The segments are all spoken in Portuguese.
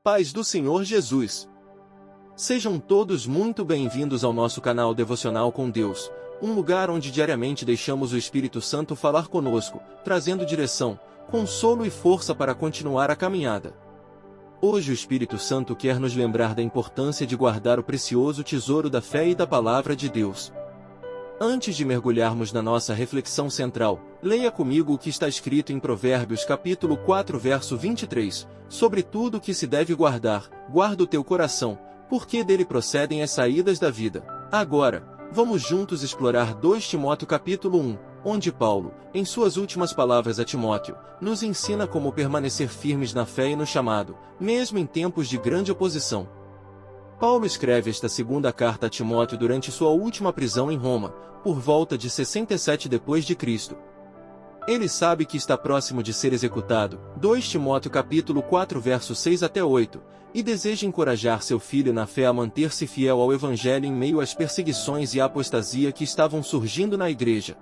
Paz do Senhor Jesus. Sejam todos muito bem-vindos ao nosso canal Devocional com Deus, um lugar onde diariamente deixamos o Espírito Santo falar conosco, trazendo direção, consolo e força para continuar a caminhada. Hoje o Espírito Santo quer nos lembrar da importância de guardar o precioso tesouro da fé e da Palavra de Deus. Antes de mergulharmos na nossa reflexão central, leia comigo o que está escrito em Provérbios capítulo 4 verso 23, sobre tudo o que se deve guardar, guarda o teu coração, porque dele procedem as saídas da vida. Agora, vamos juntos explorar 2 Timóteo capítulo 1, onde Paulo, em suas últimas palavras a Timóteo, nos ensina como permanecer firmes na fé e no chamado, mesmo em tempos de grande oposição. Paulo escreve esta segunda carta a Timóteo durante sua última prisão em Roma, por volta de 67 d.C. Ele sabe que está próximo de ser executado, 2 Timóteo capítulo 4 versos 6 até 8, e deseja encorajar seu filho na fé a manter-se fiel ao Evangelho em meio às perseguições e à apostasia que estavam surgindo na igreja.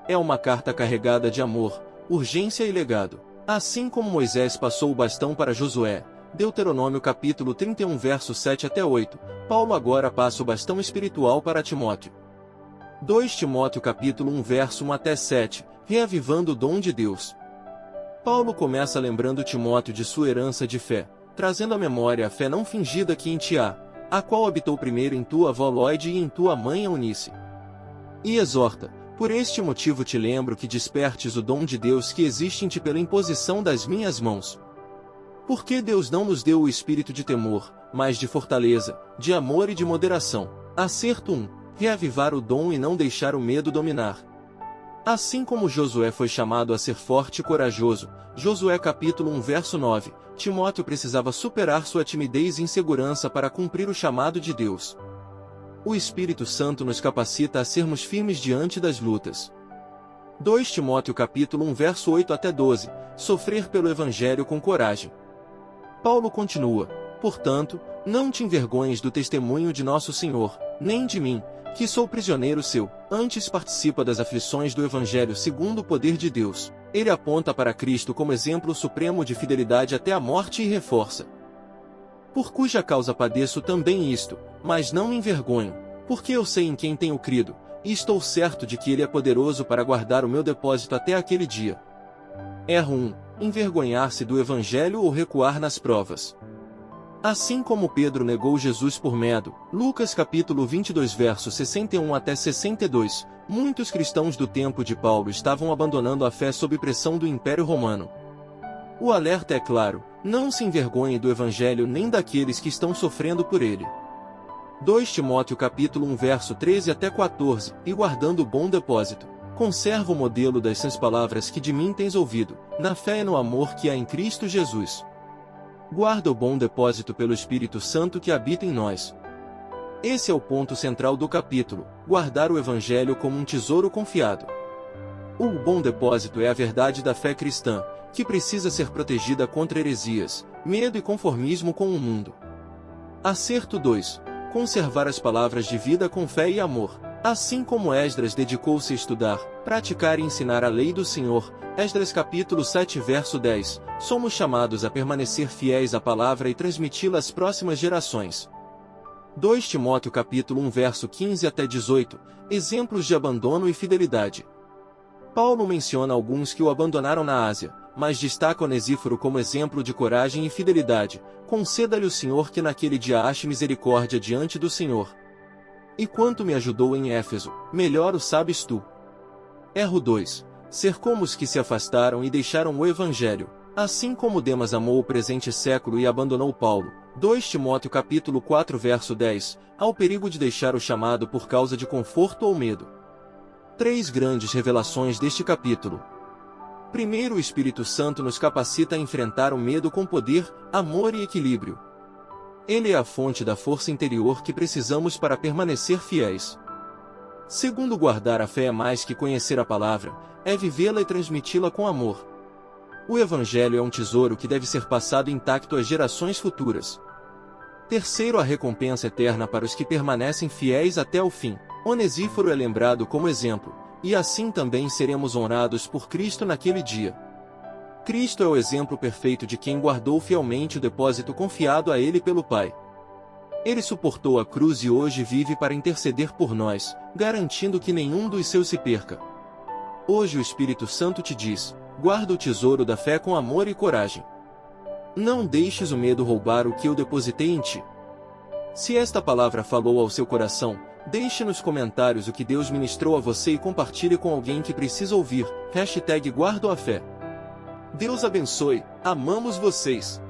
É uma carta carregada de amor, urgência e legado. Assim como Moisés passou o bastão para Josué, Deuteronômio capítulo 31 versos 7 até 8, Paulo agora passa o bastão espiritual para Timóteo. 2 Timóteo capítulo 1 verso 1 até 7, reavivando o dom de Deus. Paulo começa lembrando Timóteo de sua herança de fé, trazendo à memória a fé não fingida que em ti há, a qual habitou primeiro em tua avó Lóide e em tua mãe Eunice. E exorta, por este motivo te lembro que despertes o dom de Deus que existe em ti pela imposição das minhas mãos. Porque Deus não nos deu o espírito de temor, mas de fortaleza, de amor e de moderação. Acerto 1. Reavivar o dom e não deixar o medo dominar. Assim como Josué foi chamado a ser forte e corajoso, Josué capítulo 1 verso 9, Timóteo precisava superar sua timidez e insegurança para cumprir o chamado de Deus. O Espírito Santo nos capacita a sermos firmes diante das lutas. 2 Timóteo capítulo 1 verso 8 até 12, sofrer pelo Evangelho com coragem. Paulo continua, portanto, não te envergonhes do testemunho de nosso Senhor, nem de mim, que sou prisioneiro seu, antes participa das aflições do Evangelho segundo o poder de Deus. Ele aponta para Cristo como exemplo supremo de fidelidade até a morte e reforça. Por cuja causa padeço também isto, mas não me envergonho, porque eu sei em quem tenho crido, e estou certo de que Ele é poderoso para guardar o meu depósito até aquele dia. Erro 1. Envergonhar-se do Evangelho ou recuar nas provas. Assim como Pedro negou Jesus por medo, Lucas capítulo 22 versos 61 até 62, muitos cristãos do tempo de Paulo estavam abandonando a fé sob pressão do Império Romano. O alerta é claro, não se envergonhe do Evangelho nem daqueles que estão sofrendo por ele. 2 Timóteo capítulo 1 verso 13 até 14, e guardando o bom depósito. Conserva o modelo das sãs palavras que de mim tens ouvido, na fé e no amor que há em Cristo Jesus. Guarda o bom depósito pelo Espírito Santo que habita em nós. Esse é o ponto central do capítulo, guardar o Evangelho como um tesouro confiado. O bom depósito é a verdade da fé cristã, que precisa ser protegida contra heresias, medo e conformismo com o mundo. Acerto 2. Conservar as palavras de vida com fé e amor. Assim como Esdras dedicou-se a estudar, praticar e ensinar a lei do Senhor, Esdras capítulo 7 verso 10, somos chamados a permanecer fiéis à palavra e transmiti-la às próximas gerações. 2 Timóteo capítulo 1 verso 15 até 18, exemplos de abandono e fidelidade. Paulo menciona alguns que o abandonaram na Ásia, mas destaca Onesíforo como exemplo de coragem e fidelidade. Conceda-lhe o Senhor que naquele dia ache misericórdia diante do Senhor. E quanto me ajudou em Éfeso, melhor o sabes tu. Erro 2. Ser como os que se afastaram e deixaram o Evangelho. Assim como Demas amou o presente século e abandonou Paulo, 2 Timóteo capítulo 4 verso 10, há o perigo de deixar o chamado por causa de conforto ou medo. 3 grandes revelações deste capítulo. Primeiro, o Espírito Santo nos capacita a enfrentar o medo com poder, amor e equilíbrio. Ele é a fonte da força interior que precisamos para permanecer fiéis. Segundo, guardar a fé é mais que conhecer a palavra, é vivê-la e transmiti-la com amor. O Evangelho é um tesouro que deve ser passado intacto às gerações futuras. Terceiro, a recompensa eterna para os que permanecem fiéis até o fim. Onesíforo é lembrado como exemplo, e assim também seremos honrados por Cristo naquele dia. Cristo é o exemplo perfeito de quem guardou fielmente o depósito confiado a ele pelo Pai. Ele suportou a cruz e hoje vive para interceder por nós, garantindo que nenhum dos seus se perca. Hoje o Espírito Santo te diz: guarda o tesouro da fé com amor e coragem. Não deixes o medo roubar o que eu depositei em ti. Se esta palavra falou ao seu coração, deixe nos comentários o que Deus ministrou a você e compartilhe com alguém que precisa ouvir. #guardo a fé. Deus abençoe, amamos vocês.